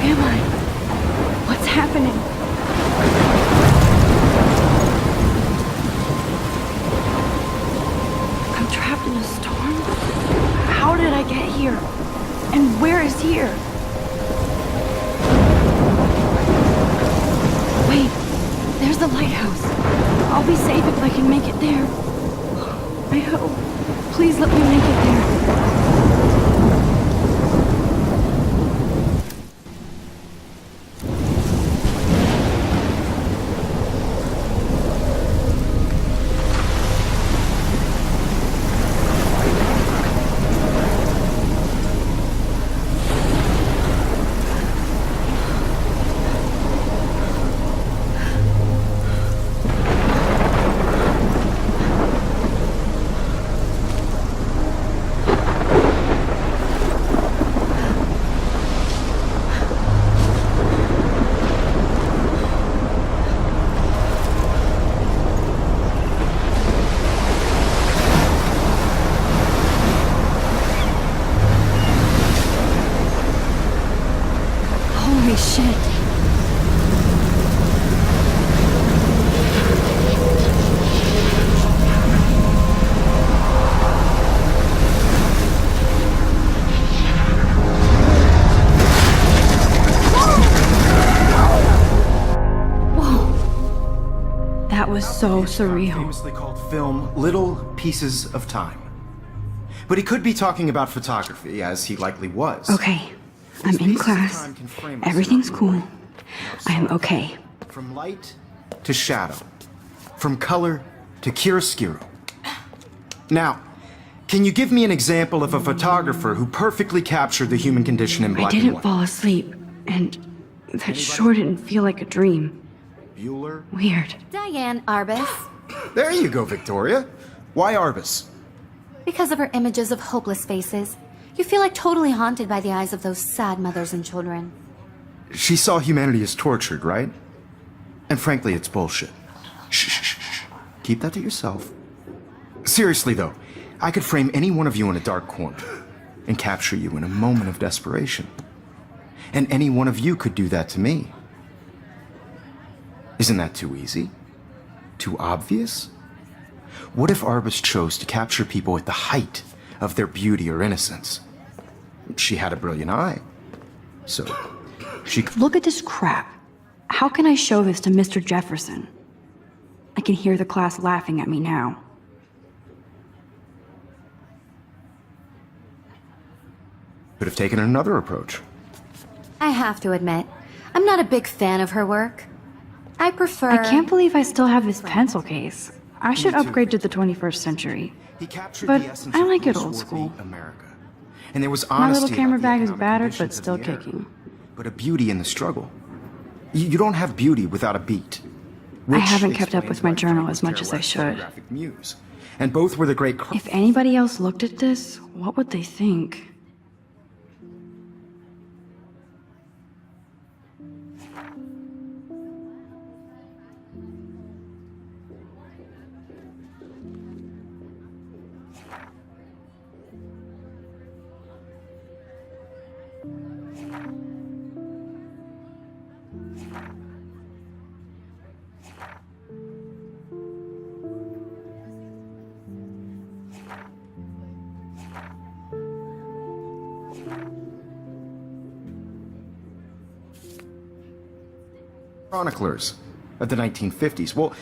am I? What's happening? I'm trapped in a storm? How did I get here? And where is here? Wait, there's the lighthouse. I'll be safe if I can make it there. I hope. Please let me make it there. Holy shit. Whoa. That was so surreal. Famously called film Little Pieces of Time. But he could be talking about photography, as he likely was. Okay, I'm in class. Everything's cool. I'm okay. From light to shadow. From color to chiaroscuro. Now, can you give me an example of a photographer who perfectly captured the human condition in black I and didn't white? fall asleep, and that sure didn't feel like a dream. Bueller? Weird. Diane Arbus. There you go, Victoria. Why Arbus? Because of her images of hopeless faces, you feel like totally haunted by the eyes of those sad mothers and children. She saw humanity as tortured, right? And frankly, it's bullshit. Shh, shh, shh, shh. Keep that to yourself. Seriously, though, I could frame any one of you in a dark corner and capture you in a moment of desperation. And any one of you could do that to me. Isn't that too easy? Too obvious? What if Arbus chose to capture people at the height of their beauty or innocence? She had a brilliant eye. So, she could... Look at this crap. How can I show this to Mr. Jefferson? I can hear the class laughing at me now. could have taken another approach. I have to admit, I'm not a big fan of her work. I prefer... I can't believe I still have this pencil case. I should Me too, upgrade to the 21st century. He captured But the essence I of like it post-war old school. America. And there was My honesty little camera about the bag is economic battered, but conditions still of the era. kicking. But a beauty in the struggle. You don't have beauty without a beat. I Which haven't kept up explains with my why journal Frank as much as I Kerouac's should. photographic muse. And both were the great... If anybody else looked at this, what would they think? chroniclers of the 1950s. Well,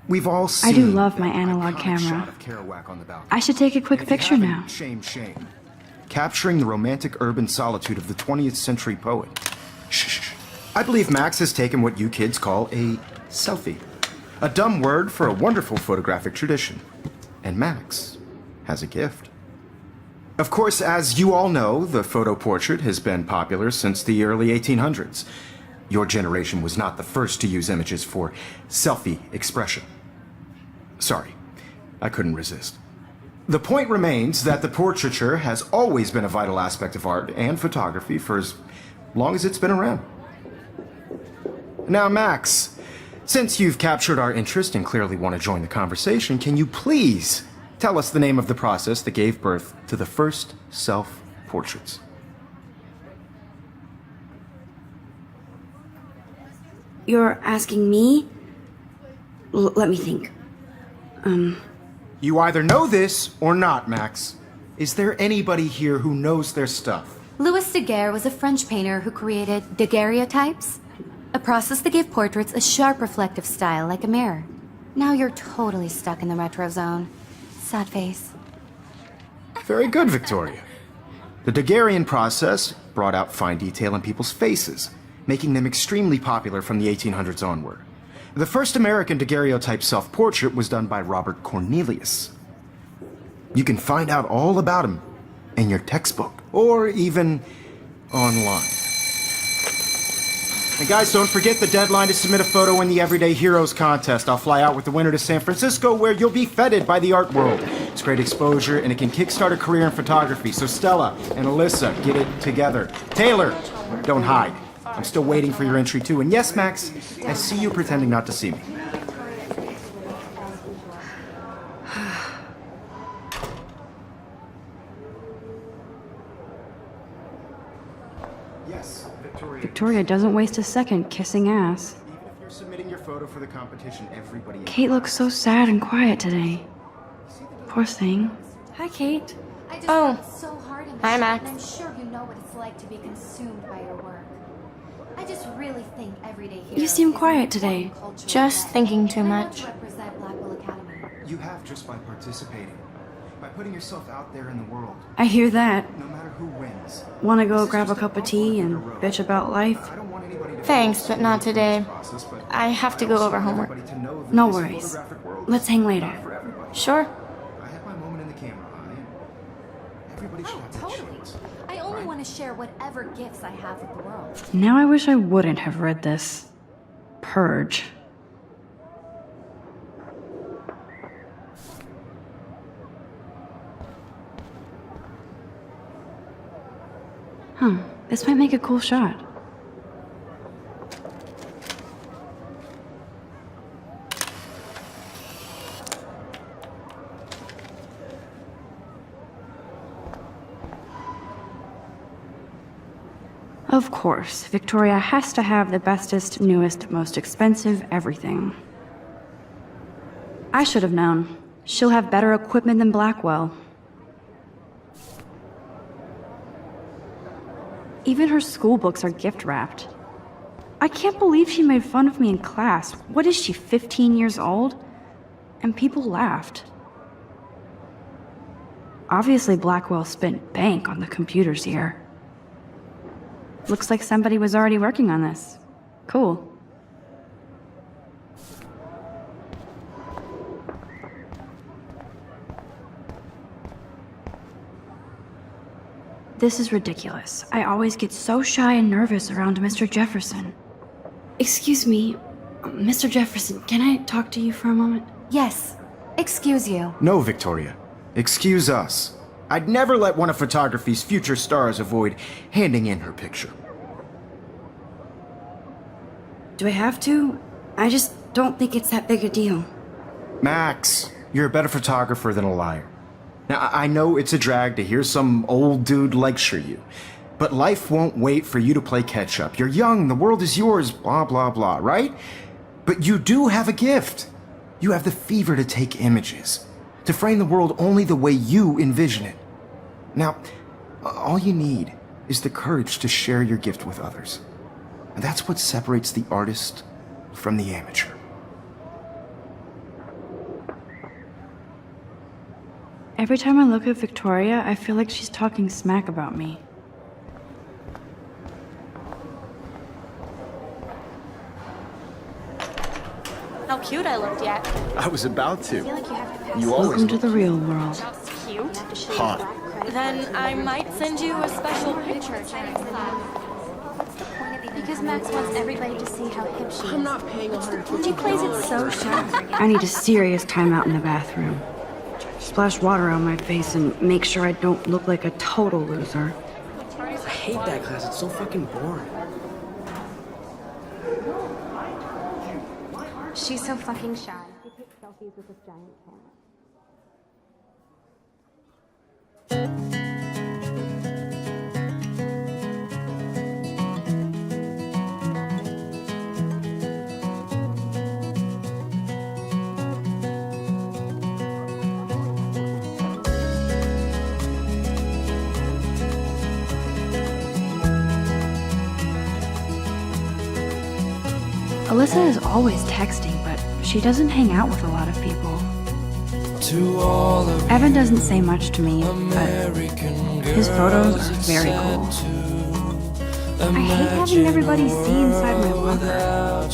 we've all seen... I do love my that analog iconic camera. shot of Kerouac on the balcony. I should take a quick And if you picture haven't, now. Shame, shame. Capturing the romantic urban solitude of the 20th century poet. Shh, shh, shh. I believe Max has taken what you kids call a selfie. A dumb word for a wonderful photographic tradition. And Max has a gift. Of course, as you all know, the photo portrait has been popular since the early 1800s. Your generation was not the first to use images for selfie expression. Sorry, I couldn't resist. The point remains that the portraiture has always been a vital aspect of art and photography for as long as it's been around. Now, Max, since you've captured our interest and clearly want to join the conversation, can you please tell us the name of the process that gave birth to the first self-portraits? You're asking me? Let me think. You either know this or not, Max. Is there anybody here who knows their stuff? Louis Daguerre was a French painter who created daguerreotypes, a process that gave portraits a sharp reflective style like a mirror. Now you're totally stuck in the retro zone. Sad face. Very good, Victoria. The Daguerrean process brought out fine detail in people's faces, making them extremely popular from the 1800s onward. The first American daguerreotype self-portrait was done by Robert Cornelius. You can find out all about him in your textbook, or even online. And guys, don't forget the deadline to submit a photo in the Everyday Heroes contest. I'll fly out with the winner to San Francisco, where you'll be feted by the art world. It's great exposure, and it can kickstart a career in photography. So Stella and Alyssa, get it together. Taylor, don't hide. I'm still waiting for your entry too. And yes, Max, I see you pretending not to see me. Yes, Victoria. Victoria doesn't waste a second kissing ass. Even if you're submitting your photo for the competition, everybody... Kate looks so sad and quiet today. Poor thing. Hi, Kate. I just Oh. worked so hard in this Hi, shop, Max. and I'm sure you know what it's like to be consumed by your work. I just really think Everyday Heroes You seem is quiet an today. important cultural Just event, thinking too and I want much. to represent Blackwell Academy. You have just by participating. By putting yourself out there in the world, I hear that. no matter who wins. Wanna go grab a cup of tea and bitch about life? I don't want anybody to Thanks, but not today. process, but I have to go over homework. everybody to know that No this worries. photographic world Let's is hang later. not for everybody. Sure. I have my moment in the camera eye. Everybody should Oh, have their totally. chance. I only want to share whatever gifts I have with the world. Now I wish I wouldn't have read this. Purge. This might make a cool shot. Of course, Victoria has to have the bestest, newest, most expensive everything. I should have known. She'll have better equipment than Blackwell. Even her school books are gift wrapped. I can't believe she made fun of me in class. What is she, 15 years old? And people laughed. Obviously, Blackwell spent bank on the computers here. Looks like somebody was already working on this. Cool. This is ridiculous. I always get so shy and nervous around Mr. Jefferson. Excuse me, Mr. Jefferson, can I talk to you for a moment? Yes. Excuse you. No, Victoria. Excuse us. I'd never let one of photography's future stars avoid handing in her picture. Do I have to? I just don't think it's that big a deal. Max, you're a better photographer than a liar. Now, I know it's a drag to hear some old dude lecture you, but life won't wait for you to play catch up. You're young, the world is yours, blah, blah, blah, right? But you do have a gift. You have the fever to take images, to frame the world only the way you envision it. Now, all you need is the courage to share your gift with others. And that's what separates the artist from the amateur. Every time I look at Victoria, I feel like she's talking smack about me. How cute I looked yet. I was about to. Like you have to pass. You Welcome always to the real world. That's cute. hot. Then I might send you a special picture. Because Max wants everybody to see how hip she is. I'm not paying $150. She plays it so sharp. I need a serious timeout in the bathroom. Splash water on my face and make sure I don't look like a total loser. I hate that class. It's so fucking boring. She's so fucking shy. She takes selfies with this giant camera. Alyssa is always texting, but she doesn't hang out with a lot of people. To all of Evan doesn't say much to me, but his photos are very cool. I hate having everybody see inside my locker.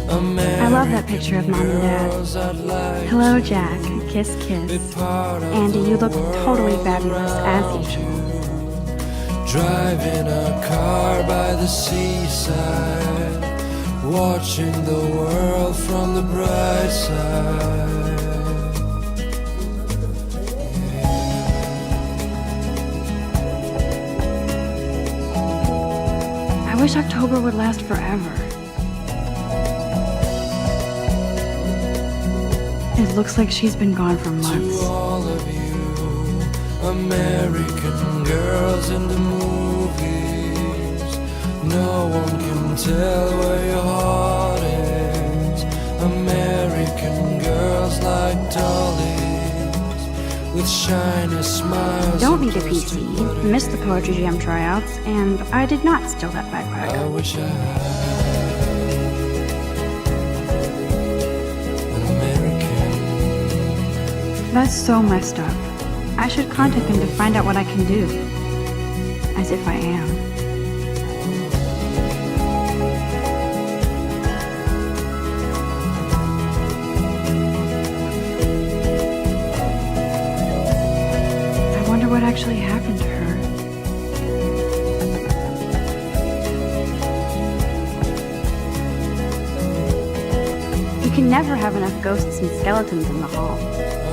I love that picture of Mom and Dad. Hello, Jack. Kiss, kiss. Andy, you look totally fabulous, as usual. Driving a car by the seaside, watching the world from the bright side. I wish October would last forever. It looks like she's been gone for months. To all of you American girls in the movies, no one can tell where your heart is. American girls like dollies with shiny smiles. Don't need a and PT. twisted Missed the Poetry Jam tryouts, and I did not steal that I backpack. wish I had an American. That's so messed up. I should contact them to find out what I can do. As if I am. I wonder what actually happened to her. You can never have enough ghosts and skeletons in the hall.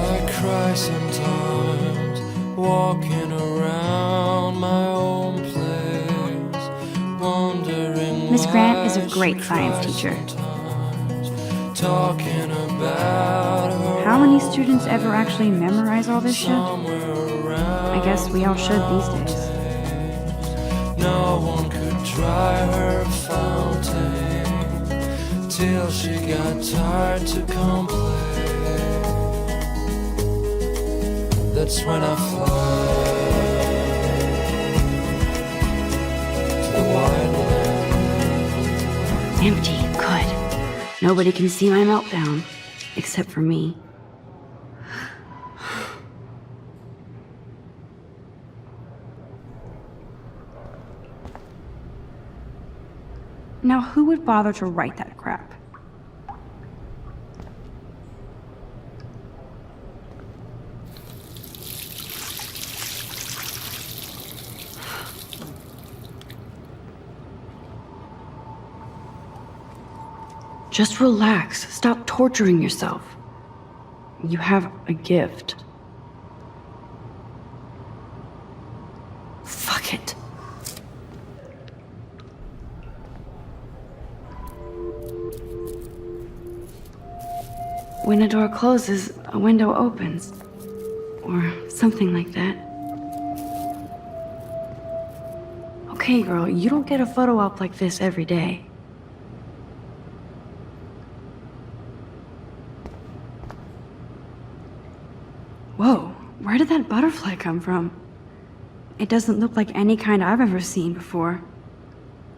I cry sometimes, walking around my own place, wondering Miss Grant is a why great she science cries teacher. sometimes, talking about her How many students ever actually memorize all this shit? somewhere around. I guess we all should these days. No one could dry her fountain till she got tired to complain. That's when I fly to the wide land. Empty, good. Nobody can see my meltdown, except for me. Now, who would bother to write that crap? Just relax. Stop torturing yourself. You have a gift. Fuck it. When a door closes, a window opens. Or something like that. Okay, girl, you don't get a photo op like this every day. Whoa, where did that butterfly come from? It doesn't look like any kind I've ever seen before.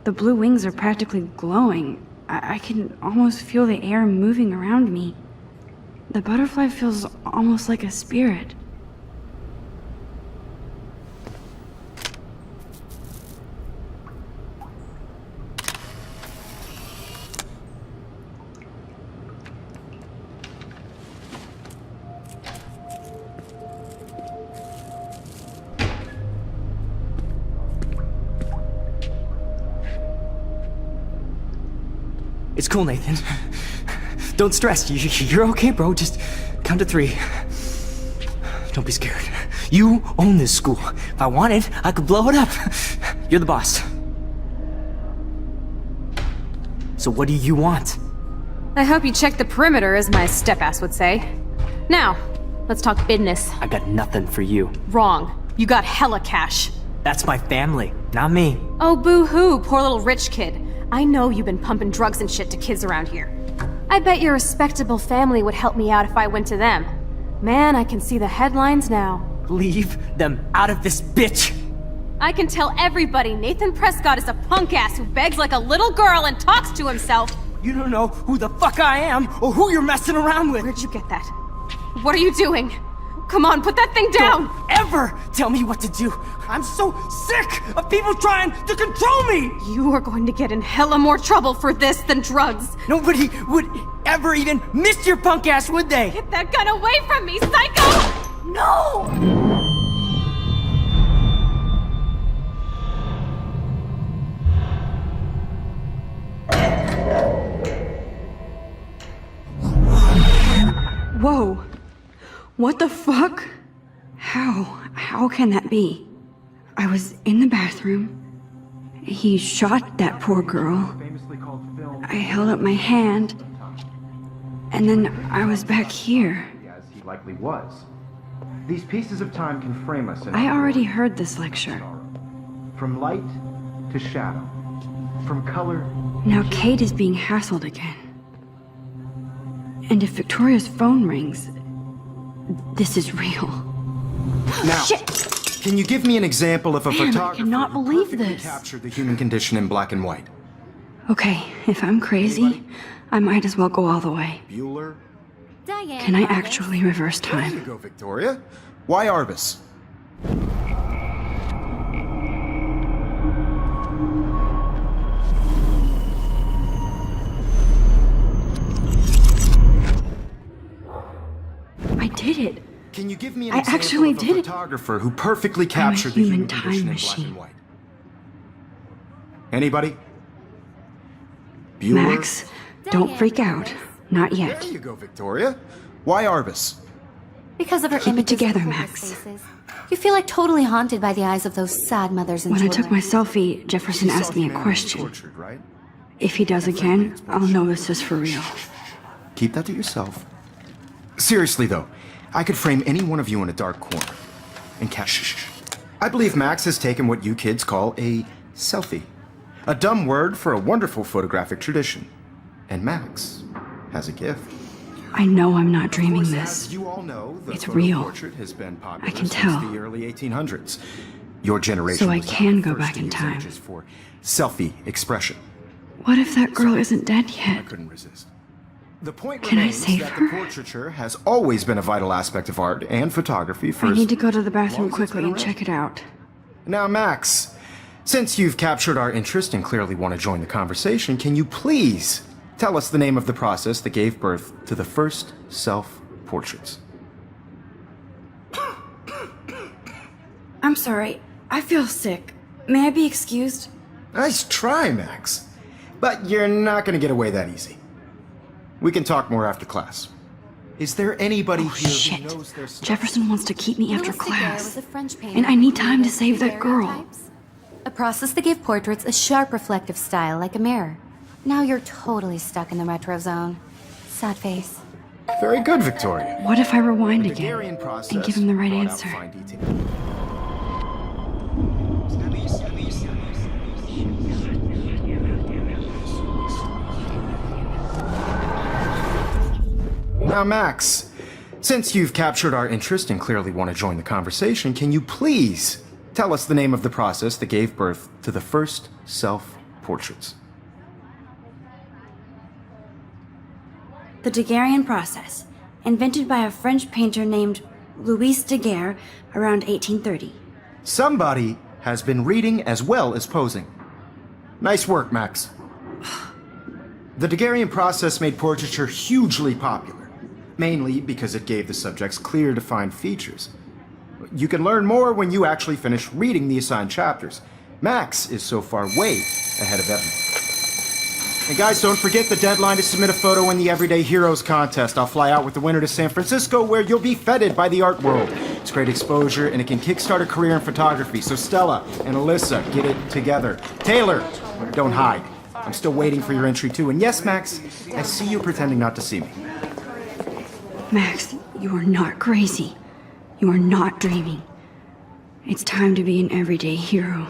The blue wings are practically glowing. I can almost feel the air moving around me. The butterfly feels almost like a spirit. It's cool, Nathan. Don't stress. You're okay, bro. Just count to 3. Don't be scared. You own this school. If I wanted, I could blow it up. You're the boss. So what do you want? I hope you checked the perimeter, as my step-ass would say. Now, let's talk business. I got nothing for you. Wrong. You got hella cash. That's my family, not me. Oh, boo-hoo, poor little rich kid. I know you've been pumping drugs and shit to kids around here. I bet your respectable family would help me out if I went to them. Man, I can see the headlines now. Leave them out of this bitch. I can tell everybody Nathan Prescott is a punk ass who begs like a little girl and talks to himself. You don't know who the fuck I am or who you're messing around with. Where'd you get that? What are you doing? Come on, put that thing down! Don't ever tell me what to do. I'm so sick of people trying to control me. You are going to get in hella more trouble for this than drugs. Nobody would ever even miss your punk ass, would they? Get that gun away from me, psycho! No! Whoa. What the fuck? How can that be? I was in the bathroom. He shot that poor girl. I held up my hand. And then I was back here. As he likely was. These pieces of time can frame us in I already heard this lecture. from light to shadow, from color. Now Kate is being hassled again. And if Victoria's phone rings, this is real. Now, can you give me an example of a Man, I photographer cannot who believe perfectly this. captured the human condition in black and white? Okay, if I'm crazy, I might as well go all the way. Bueller? Diane. Can I Arbus. actually reverse There you time? go, Victoria. Why Arbus? I did it. Can you give me an I example actually of a did it. photographer who perfectly captured the human human time condition in black machine. and white? Anybody? Bueller? Max, don't freak out. Not yet. There you go, Victoria. Why Arbus? Because of her Keep it images together, of hopeless Max. faces. You feel like totally haunted by the eyes of those sad mothers and When I children. took my selfie, Jefferson You asked saw me a humanity question. Tortured, right? If he does again, I'll know this is for real. Keep that to yourself. Seriously, though, I could frame any one of you in a dark corner and catch. I believe Max has taken what you kids call a selfie. A dumb word for a wonderful photographic tradition. And Max has a gift. I know I'm not dreaming Of course, this. as you all know, the It's photo real. portrait has been popular I can since tell. the early 1800s. Your generation So I was not can the go first back to in use time. images for selfie expression. What if that girl isn't dead I yet? couldn't resist. The point Can I remains save that her? the portraiture has always been a vital aspect of art and photography for I as need to go to the long bathroom as it's quickly been and around. check it out. Now, Max, since you've captured our interest and clearly want to join the conversation, can you please tell us the name of the process that gave birth to the first self-portraits? I'm sorry. I feel sick. May I be excused? Nice try, Max. But you're not going to get away that easy. We can talk more after class. Is there anybody Oh, here shit. who knows their stuff? Jefferson wants to keep me after Louis Daguerre class. was a French painter And I need who time to created save that girl. daguerreotypes, a process that gave portraits a sharp reflective style like a mirror. Now you're totally stuck in the retro zone. Sad face. Very good, Victoria. What if I rewind The again Daguerrean process and give him the right brought out answer? fine detail. Now, Max, since you've captured our interest and clearly want to join the conversation, can you please tell us the name of the process that gave birth to the first self-portraits? The Daguerrean process, invented by a French painter named Louis Daguerre around 1830. Somebody has been reading as well as posing. Nice work, Max. The Daguerrean process made portraiture hugely popular, mainly because it gave the subjects clear, defined features. You can learn more when you actually finish reading the assigned chapters. Max is so far way ahead of Evan. And guys, don't forget the deadline to submit a photo in the Everyday Heroes contest. I'll fly out with the winner to San Francisco, where you'll be feted by the art world. It's great exposure, and it can kickstart a career in photography. So Stella and Alyssa, get it together. Taylor, don't hide. I'm still waiting for your entry too. And yes, Max, I see you pretending not to see me. Max, you are not crazy. You are not dreaming. It's time to be an everyday hero.